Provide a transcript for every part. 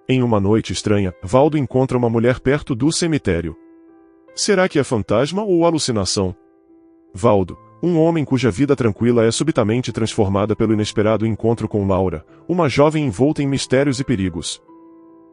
Em uma noite estranha, Valdo encontra uma mulher perto do cemitério. Será que é fantasma ou alucinação? Valdo, um homem cuja vida tranquila é subitamente transformada pelo inesperado encontro com Laura, uma jovem envolta em mistérios e perigos.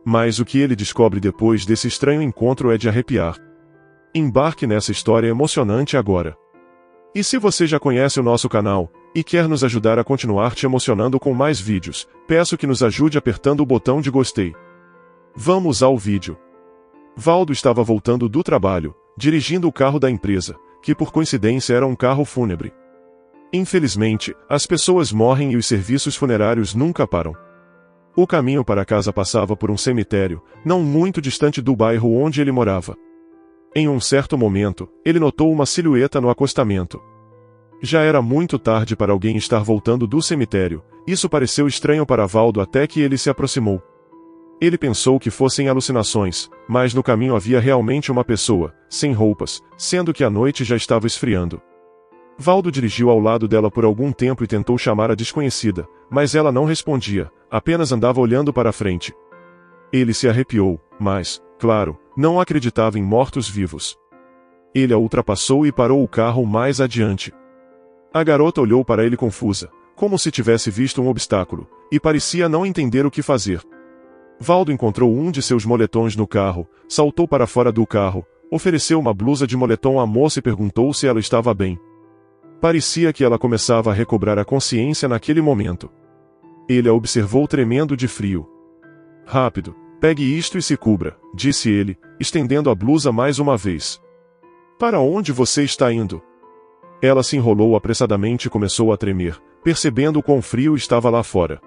Mas o que ele descobre depois desse estranho encontro é de arrepiar. Embarque nessa história emocionante agora. E se você já conhece o nosso canal, e quer nos ajudar a continuar te emocionando com mais vídeos, peço que nos ajude apertando o botão de gostei. Vamos ao vídeo. Valdo estava voltando do trabalho, dirigindo o carro da empresa, que por coincidência era um carro fúnebre. Infelizmente, as pessoas morrem e os serviços funerários nunca param. O caminho para casa passava por um cemitério, não muito distante do bairro onde ele morava. Em um certo momento, ele notou uma silhueta no acostamento. Já era muito tarde para alguém estar voltando do cemitério, isso pareceu estranho para Valdo até que ele se aproximou. Ele pensou que fossem alucinações, mas no caminho havia realmente uma pessoa, sem roupas, sendo que a noite já estava esfriando. Valdo dirigiu ao lado dela por algum tempo e tentou chamar a desconhecida, mas ela não respondia, apenas andava olhando para a frente. Ele se arrepiou, mas, claro, não acreditava em mortos-vivos. Ele a ultrapassou e parou o carro mais adiante. A garota olhou para ele confusa, como se tivesse visto um obstáculo, e parecia não entender o que fazer. Valdo encontrou um de seus moletões no carro, saltou para fora do carro, ofereceu uma blusa de moletom à moça e perguntou se ela estava bem. Parecia que ela começava a recobrar a consciência naquele momento. Ele a observou tremendo de frio. Rápido, pegue isto e se cubra, disse ele, estendendo a blusa mais uma vez. Para onde você está indo? Ela se enrolou apressadamente e começou a tremer, percebendo quão frio estava lá fora.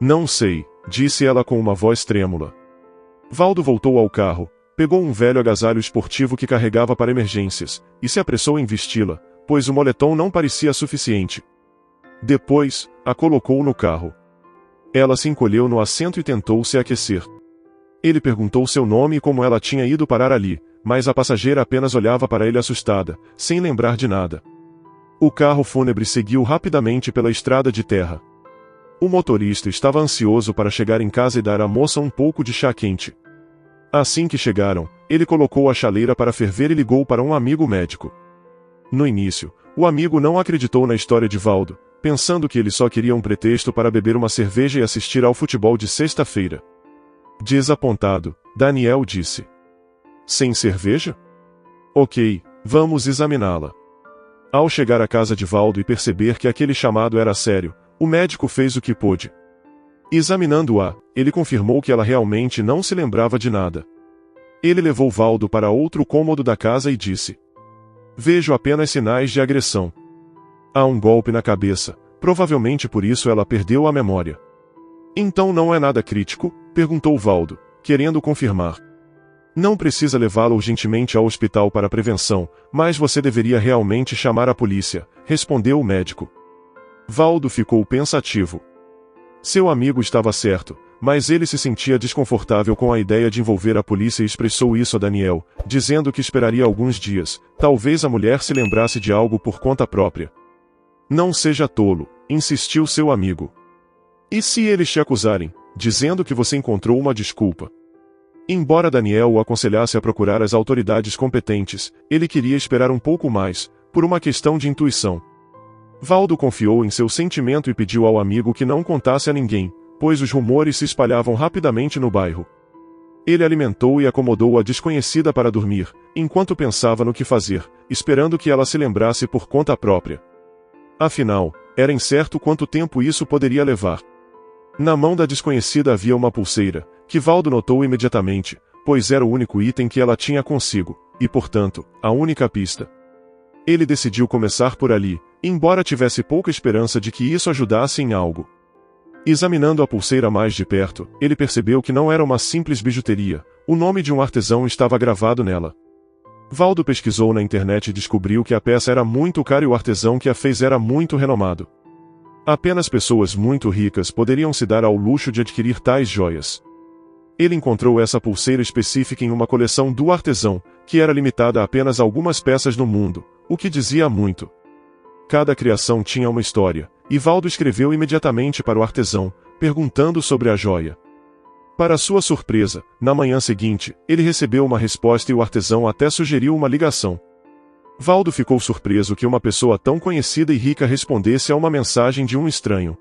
Não sei, disse ela com uma voz trêmula. Valdo voltou ao carro, pegou um velho agasalho esportivo que carregava para emergências, e se apressou em vesti-la, pois o moletom não parecia suficiente. Depois, a colocou no carro. Ela se encolheu no assento e tentou se aquecer. Ele perguntou seu nome e como ela tinha ido parar ali, mas a passageira apenas olhava para ele assustada, sem lembrar de nada. O carro fúnebre seguiu rapidamente pela estrada de terra. O motorista estava ansioso para chegar em casa e dar à moça um pouco de chá quente. Assim que chegaram, ele colocou a chaleira para ferver e ligou para um amigo médico. No início, o amigo não acreditou na história de Valdo, pensando que ele só queria um pretexto para beber uma cerveja e assistir ao futebol de sexta-feira. Desapontado, Daniel disse: Sem cerveja? Ok, vamos examiná-la. Ao chegar à casa de Valdo e perceber que aquele chamado era sério, o médico fez o que pôde. Examinando-a, ele confirmou que ela realmente não se lembrava de nada. Ele levou Valdo para outro cômodo da casa e disse: Vejo apenas sinais de agressão. Há um golpe na cabeça, provavelmente por isso ela perdeu a memória. Então não é nada crítico? Perguntou Valdo, querendo confirmar. Não precisa levá-la urgentemente ao hospital para prevenção, mas você deveria realmente chamar a polícia, respondeu o médico. Valdo ficou pensativo. Seu amigo estava certo, mas ele se sentia desconfortável com a ideia de envolver a polícia e expressou isso a Daniel, dizendo que esperaria alguns dias, talvez a mulher se lembrasse de algo por conta própria. Não seja tolo, insistiu seu amigo. E se eles te acusarem, dizendo que você encontrou uma desculpa? Embora Daniel o aconselhasse a procurar as autoridades competentes, ele queria esperar um pouco mais, por uma questão de intuição. Valdo confiou em seu sentimento e pediu ao amigo que não contasse a ninguém, pois os rumores se espalhavam rapidamente no bairro. Ele alimentou e acomodou a desconhecida para dormir, enquanto pensava no que fazer, esperando que ela se lembrasse por conta própria. Afinal, era incerto quanto tempo isso poderia levar. Na mão da desconhecida havia uma pulseira, que Valdo notou imediatamente, pois era o único item que ela tinha consigo, e portanto, a única pista. Ele decidiu começar por ali, embora tivesse pouca esperança de que isso ajudasse em algo. Examinando a pulseira mais de perto, ele percebeu que não era uma simples bijuteria, o nome de um artesão estava gravado nela. Valdo pesquisou na internet e descobriu que a peça era muito cara e o artesão que a fez era muito renomado. Apenas pessoas muito ricas poderiam se dar ao luxo de adquirir tais joias. Ele encontrou essa pulseira específica em uma coleção do artesão, que era limitada a apenas algumas peças no mundo, o que dizia muito. Cada criação tinha uma história, e Valdo escreveu imediatamente para o artesão, perguntando sobre a joia. Para sua surpresa, na manhã seguinte, ele recebeu uma resposta e o artesão até sugeriu uma ligação. Valdo ficou surpreso que uma pessoa tão conhecida e rica respondesse a uma mensagem de um estranho.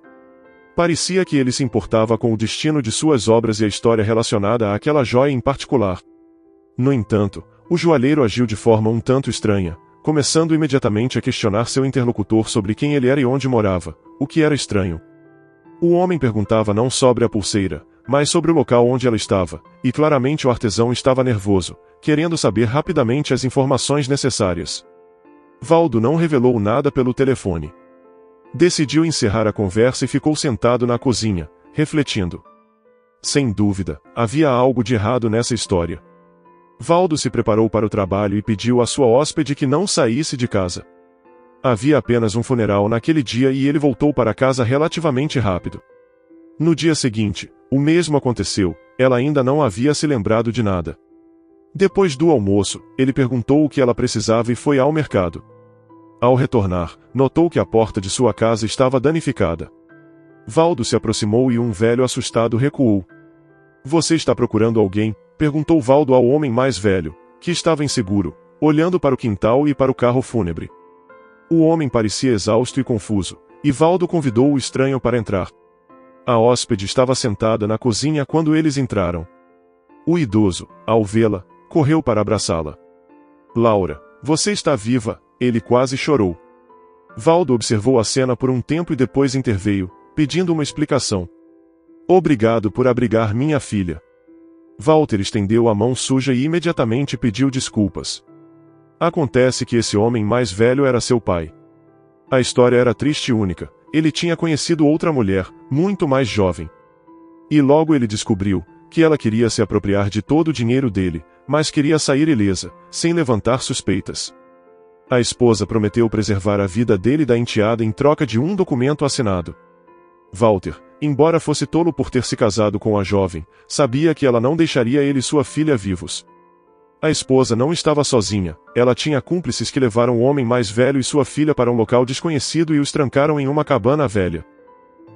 Parecia que ele se importava com o destino de suas obras e a história relacionada àquela joia em particular. No entanto, o joalheiro agiu de forma um tanto estranha, começando imediatamente a questionar seu interlocutor sobre quem ele era e onde morava, o que era estranho. O homem perguntava não sobre a pulseira, mas sobre o local onde ela estava, e claramente o artesão estava nervoso, querendo saber rapidamente as informações necessárias. Valdo não revelou nada pelo telefone. Decidiu encerrar a conversa e ficou sentado na cozinha, refletindo. Sem dúvida, havia algo de errado nessa história. Valdo se preparou para o trabalho e pediu à sua hóspede que não saísse de casa. Havia apenas um funeral naquele dia e ele voltou para casa relativamente rápido. No dia seguinte, o mesmo aconteceu, ela ainda não havia se lembrado de nada. Depois do almoço, ele perguntou o que ela precisava e foi ao mercado. Ao retornar, notou que a porta de sua casa estava danificada. Valdo se aproximou e um velho assustado recuou. Você está procurando alguém? Perguntou Valdo ao homem mais velho, que estava inseguro, olhando para o quintal e para o carro fúnebre. O homem parecia exausto e confuso, e Valdo convidou o estranho para entrar. A hóspede estava sentada na cozinha quando eles entraram. O idoso, ao vê-la, correu para abraçá-la. Laura, você está viva, ele quase chorou. Valdo observou a cena por um tempo e depois interveio, pedindo uma explicação. Obrigado por abrigar minha filha. Walter estendeu a mão suja e imediatamente pediu desculpas. Acontece que esse homem mais velho era seu pai. A história era triste e única. Ele tinha conhecido outra mulher, muito mais jovem. E logo ele descobriu que ela queria se apropriar de todo o dinheiro dele, mas queria sair ilesa, sem levantar suspeitas. A esposa prometeu preservar a vida dele e da enteada em troca de um documento assinado. Walter, embora fosse tolo por ter se casado com a jovem, sabia que ela não deixaria ele e sua filha vivos. A esposa não estava sozinha, ela tinha cúmplices que levaram o homem mais velho e sua filha para um local desconhecido e os trancaram em uma cabana velha.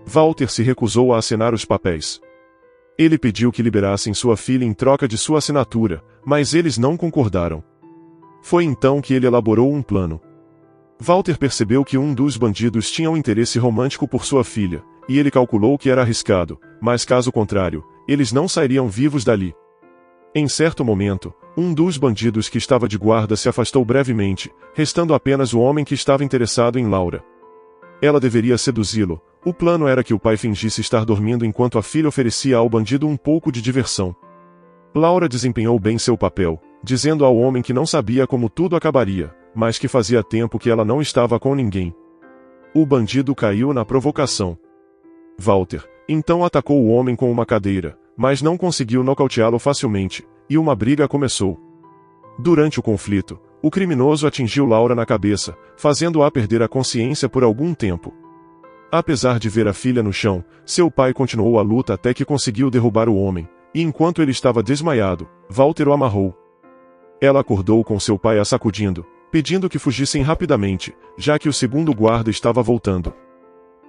Walter se recusou a assinar os papéis. Ele pediu que liberassem sua filha em troca de sua assinatura, mas eles não concordaram. Foi então que ele elaborou um plano. Walter percebeu que um dos bandidos tinha um interesse romântico por sua filha, e ele calculou que era arriscado, mas caso contrário, eles não sairiam vivos dali. Em certo momento, um dos bandidos que estava de guarda se afastou brevemente, restando apenas o homem que estava interessado em Laura. Ela deveria seduzi-lo. O plano era que o pai fingisse estar dormindo enquanto a filha oferecia ao bandido um pouco de diversão. Laura desempenhou bem seu papel, dizendo ao homem que não sabia como tudo acabaria, mas que fazia tempo que ela não estava com ninguém. O bandido caiu na provocação. Walter, então atacou o homem com uma cadeira, mas não conseguiu nocauteá-lo facilmente, e uma briga começou. Durante o conflito, o criminoso atingiu Laura na cabeça, fazendo-a perder a consciência por algum tempo. Apesar de ver a filha no chão, seu pai continuou a luta até que conseguiu derrubar o homem, e enquanto ele estava desmaiado, Walter o amarrou. Ela acordou com seu pai a sacudindo, pedindo que fugissem rapidamente, já que o segundo guarda estava voltando.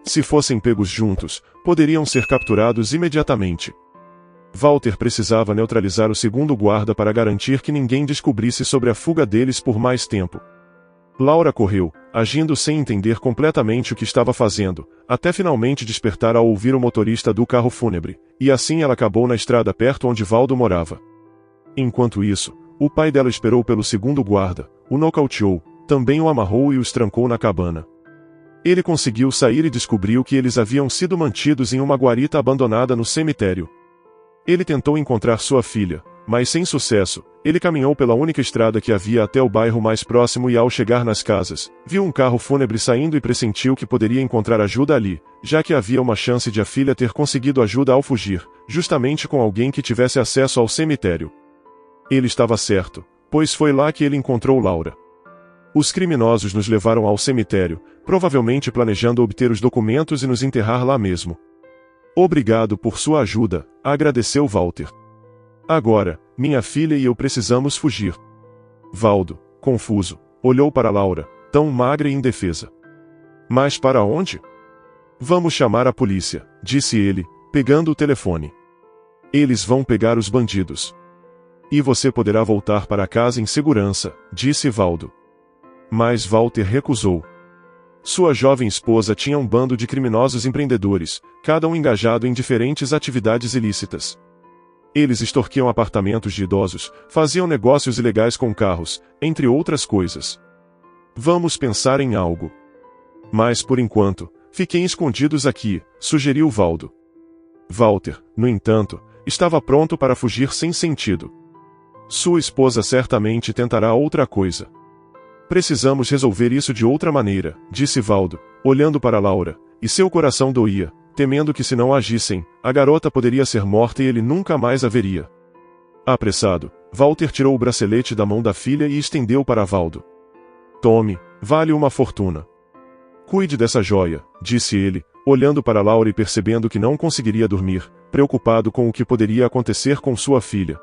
Se fossem pegos juntos, poderiam ser capturados imediatamente. Walter precisava neutralizar o segundo guarda para garantir que ninguém descobrisse sobre a fuga deles por mais tempo. Laura correu, agindo sem entender completamente o que estava fazendo, até finalmente despertar ao ouvir o motorista do carro fúnebre, e assim ela acabou na estrada perto onde Valdo morava. Enquanto isso, o pai dela esperou pelo segundo guarda, o nocauteou, também o amarrou e os trancou na cabana. Ele conseguiu sair e descobriu que eles haviam sido mantidos em uma guarita abandonada no cemitério. Ele tentou encontrar sua filha, mas sem sucesso. Ele caminhou pela única estrada que havia até o bairro mais próximo e ao chegar nas casas, viu um carro fúnebre saindo e pressentiu que poderia encontrar ajuda ali, já que havia uma chance de a filha ter conseguido ajuda ao fugir, justamente com alguém que tivesse acesso ao cemitério. Ele estava certo, pois foi lá que ele encontrou Laura. Os criminosos nos levaram ao cemitério, provavelmente planejando obter os documentos e nos enterrar lá mesmo. Obrigado por sua ajuda, agradeceu Walter. Agora, minha filha e eu precisamos fugir. Valdo, confuso, olhou para Laura, tão magra e indefesa. Mas para onde? Vamos chamar a polícia, disse ele, pegando o telefone. Eles vão pegar os bandidos. E você poderá voltar para casa em segurança, disse Valdo. Mas Walter recusou. Sua jovem esposa tinha um bando de criminosos empreendedores, cada um engajado em diferentes atividades ilícitas. Eles extorquiam apartamentos de idosos, faziam negócios ilegais com carros, entre outras coisas. Vamos pensar em algo. Mas por enquanto, fiquem escondidos aqui, sugeriu Valdo. Walter, no entanto, estava pronto para fugir sem sentido. Sua esposa certamente tentará outra coisa. Precisamos resolver isso de outra maneira, disse Valdo, olhando para Laura, e seu coração doía, temendo que se não agissem, a garota poderia ser morta e ele nunca mais a veria. Apressado, Walter tirou o bracelete da mão da filha e estendeu para Valdo. Tome, vale uma fortuna. Cuide dessa joia, disse ele, olhando para Laura e percebendo que não conseguiria dormir, preocupado com o que poderia acontecer com sua filha.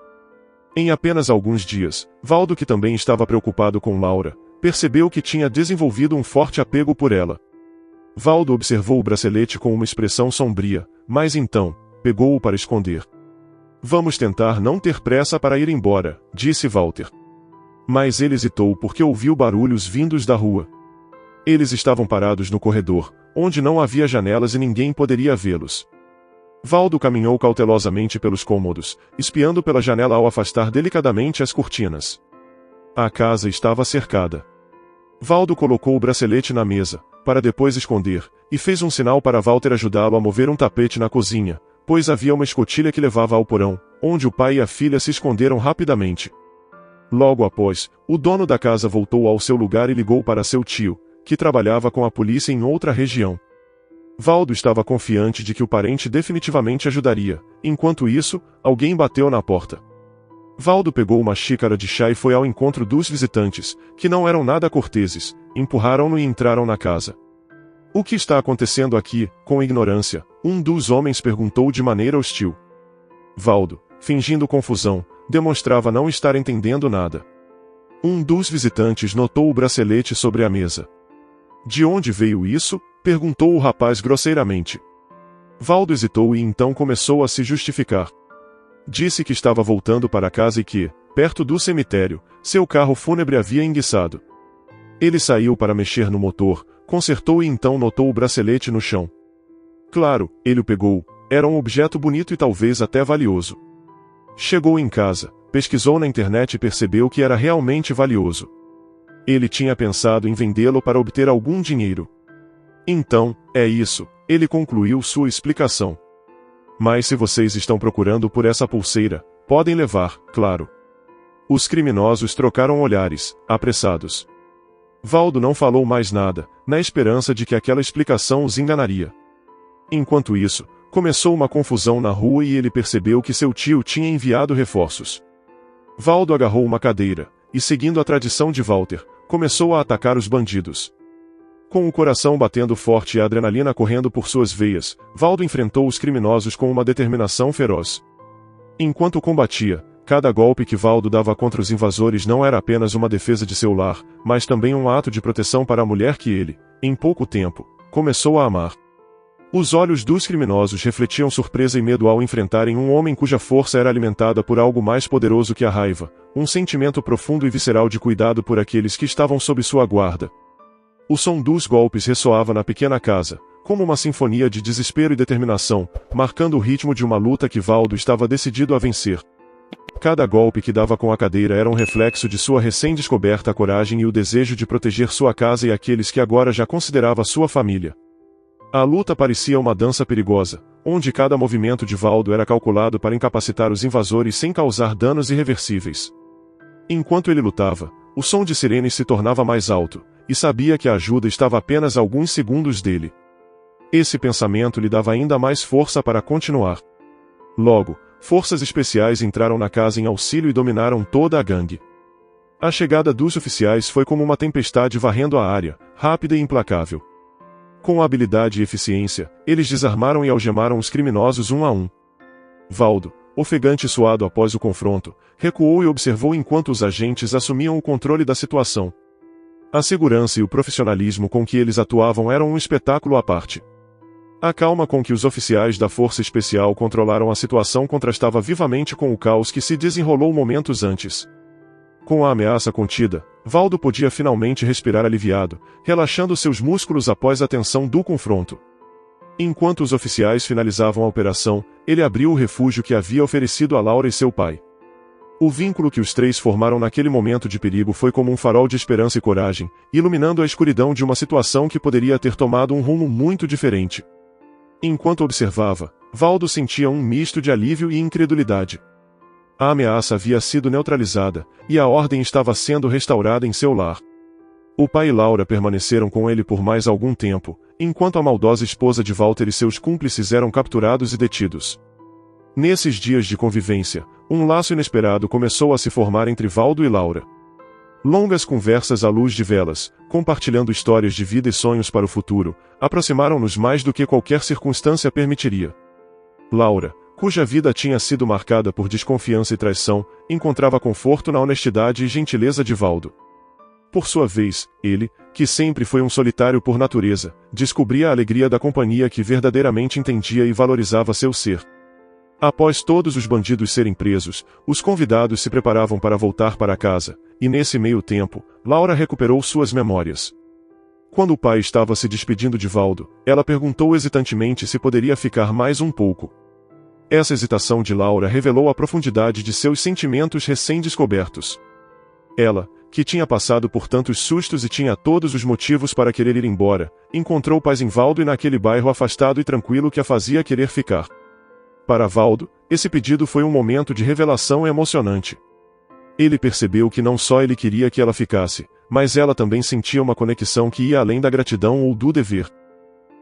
Em apenas alguns dias, Valdo, que também estava preocupado com Laura, percebeu que tinha desenvolvido um forte apego por ela. Valdo observou o bracelete com uma expressão sombria, mas então, pegou-o para esconder. Vamos tentar não ter pressa para ir embora, disse Walter. Mas ele hesitou porque ouviu barulhos vindos da rua. Eles estavam parados no corredor, onde não havia janelas e ninguém poderia vê-los. Valdo caminhou cautelosamente pelos cômodos, espiando pela janela ao afastar delicadamente as cortinas. A casa estava cercada. Valdo colocou o bracelete na mesa, para depois esconder, e fez um sinal para Walter ajudá-lo a mover um tapete na cozinha, pois havia uma escotilha que levava ao porão, onde o pai e a filha se esconderam rapidamente. Logo após, o dono da casa voltou ao seu lugar e ligou para seu tio, que trabalhava com a polícia em outra região. Valdo estava confiante de que o parente definitivamente ajudaria. Enquanto isso, alguém bateu na porta. Valdo pegou uma xícara de chá e foi ao encontro dos visitantes, que não eram nada corteses, empurraram-no e entraram na casa. O que está acontecendo aqui, com ignorância? Um dos homens perguntou de maneira hostil. Valdo, fingindo confusão, demonstrava não estar entendendo nada. Um dos visitantes notou o bracelete sobre a mesa. De onde veio isso? Perguntou o rapaz grosseiramente. Valdo hesitou e então começou a se justificar. Disse que estava voltando para casa e que, perto do cemitério, seu carro fúnebre havia enguiçado. Ele saiu para mexer no motor, consertou e então notou o bracelete no chão. Claro, ele o pegou, era um objeto bonito e talvez até valioso. Chegou em casa, pesquisou na internet e percebeu que era realmente valioso. Ele tinha pensado em vendê-lo para obter algum dinheiro. Então, é isso, ele concluiu sua explicação. Mas se vocês estão procurando por essa pulseira, podem levar, claro. Os criminosos trocaram olhares, apressados. Valdo não falou mais nada, na esperança de que aquela explicação os enganaria. Enquanto isso, começou uma confusão na rua e ele percebeu que seu tio tinha enviado reforços. Valdo agarrou uma cadeira, e seguindo a tradição de Walter, começou a atacar os bandidos. Com o coração batendo forte e a adrenalina correndo por suas veias, Valdo enfrentou os criminosos com uma determinação feroz. Enquanto combatia, cada golpe que Valdo dava contra os invasores não era apenas uma defesa de seu lar, mas também um ato de proteção para a mulher que ele, em pouco tempo, começou a amar. Os olhos dos criminosos refletiam surpresa e medo ao enfrentarem um homem cuja força era alimentada por algo mais poderoso que a raiva, um sentimento profundo e visceral de cuidado por aqueles que estavam sob sua guarda. O som dos golpes ressoava na pequena casa, como uma sinfonia de desespero e determinação, marcando o ritmo de uma luta que Valdo estava decidido a vencer. Cada golpe que dava com a cadeira era um reflexo de sua recém-descoberta coragem e o desejo de proteger sua casa e aqueles que agora já considerava sua família. A luta parecia uma dança perigosa, onde cada movimento de Valdo era calculado para incapacitar os invasores sem causar danos irreversíveis. Enquanto ele lutava, o som de sirenes se tornava mais alto, e sabia que a ajuda estava a apenas alguns segundos dele. Esse pensamento lhe dava ainda mais força para continuar. Logo, forças especiais entraram na casa em auxílio e dominaram toda a gangue. A chegada dos oficiais foi como uma tempestade varrendo a área, rápida e implacável. Com habilidade e eficiência, eles desarmaram e algemaram os criminosos um a um. Valdo, ofegante e suado após o confronto, recuou e observou enquanto os agentes assumiam o controle da situação. A segurança e o profissionalismo com que eles atuavam eram um espetáculo à parte. A calma com que os oficiais da Força Especial controlaram a situação contrastava vivamente com o caos que se desenrolou momentos antes. Com a ameaça contida, Valdo podia finalmente respirar aliviado, relaxando seus músculos após a tensão do confronto. Enquanto os oficiais finalizavam a operação, ele abriu o refúgio que havia oferecido a Laura e seu pai. O vínculo que os três formaram naquele momento de perigo foi como um farol de esperança e coragem, iluminando a escuridão de uma situação que poderia ter tomado um rumo muito diferente. Enquanto observava, Valdo sentia um misto de alívio e incredulidade. A ameaça havia sido neutralizada, e a ordem estava sendo restaurada em seu lar. O pai e Laura permaneceram com ele por mais algum tempo, enquanto a maldosa esposa de Walter e seus cúmplices eram capturados e detidos. Nesses dias de convivência, um laço inesperado começou a se formar entre Valdo e Laura. Longas conversas à luz de velas, compartilhando histórias de vida e sonhos para o futuro, aproximaram-nos mais do que qualquer circunstância permitiria. Laura, cuja vida tinha sido marcada por desconfiança e traição, encontrava conforto na honestidade e gentileza de Valdo. Por sua vez, ele, que sempre foi um solitário por natureza, descobria a alegria da companhia que verdadeiramente entendia e valorizava seu ser. Após todos os bandidos serem presos, os convidados se preparavam para voltar para casa, e nesse meio tempo, Laura recuperou suas memórias. Quando o pai estava se despedindo de Valdo, ela perguntou hesitantemente se poderia ficar mais um pouco. Essa hesitação de Laura revelou a profundidade de seus sentimentos recém-descobertos. Ela, que tinha passado por tantos sustos e tinha todos os motivos para querer ir embora, encontrou paz em Valdo e naquele bairro afastado e tranquilo que a fazia querer ficar. Para Valdo, esse pedido foi um momento de revelação emocionante. Ele percebeu que não só ele queria que ela ficasse, mas ela também sentia uma conexão que ia além da gratidão ou do dever.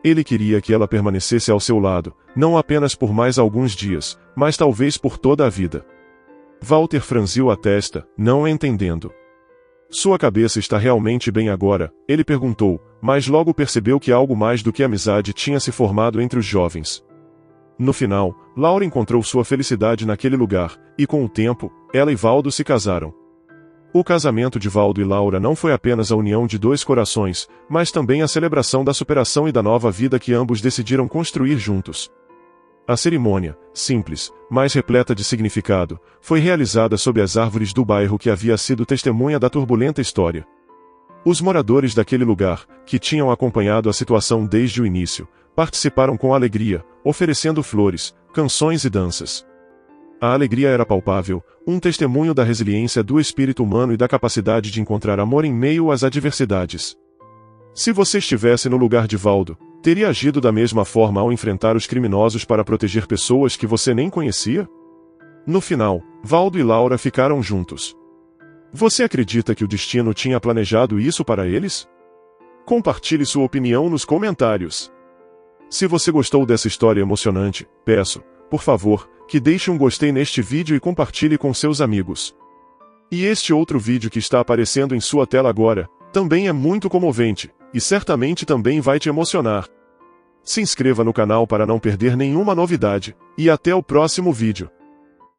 Ele queria que ela permanecesse ao seu lado, não apenas por mais alguns dias, mas talvez por toda a vida. Walter franziu a testa, não entendendo. Sua cabeça está realmente bem agora, ele perguntou, mas logo percebeu que algo mais do que amizade tinha se formado entre os jovens. No final, Laura encontrou sua felicidade naquele lugar, e com o tempo, ela e Valdo se casaram. O casamento de Valdo e Laura não foi apenas a união de dois corações, mas também a celebração da superação e da nova vida que ambos decidiram construir juntos. A cerimônia, simples, mas repleta de significado, foi realizada sob as árvores do bairro que havia sido testemunha da turbulenta história. Os moradores daquele lugar, que tinham acompanhado a situação desde o início, participaram com alegria, oferecendo flores, canções e danças. A alegria era palpável, um testemunho da resiliência do espírito humano e da capacidade de encontrar amor em meio às adversidades. Se você estivesse no lugar de Valdo, teria agido da mesma forma ao enfrentar os criminosos para proteger pessoas que você nem conhecia? No final, Valdo e Laura ficaram juntos. Você acredita que o destino tinha planejado isso para eles? Compartilhe sua opinião nos comentários. Se você gostou dessa história emocionante, peço, por favor, que deixe um gostei neste vídeo e compartilhe com seus amigos. E este outro vídeo que está aparecendo em sua tela agora, também é muito comovente, e certamente também vai te emocionar. Se inscreva no canal para não perder nenhuma novidade, e até o próximo vídeo.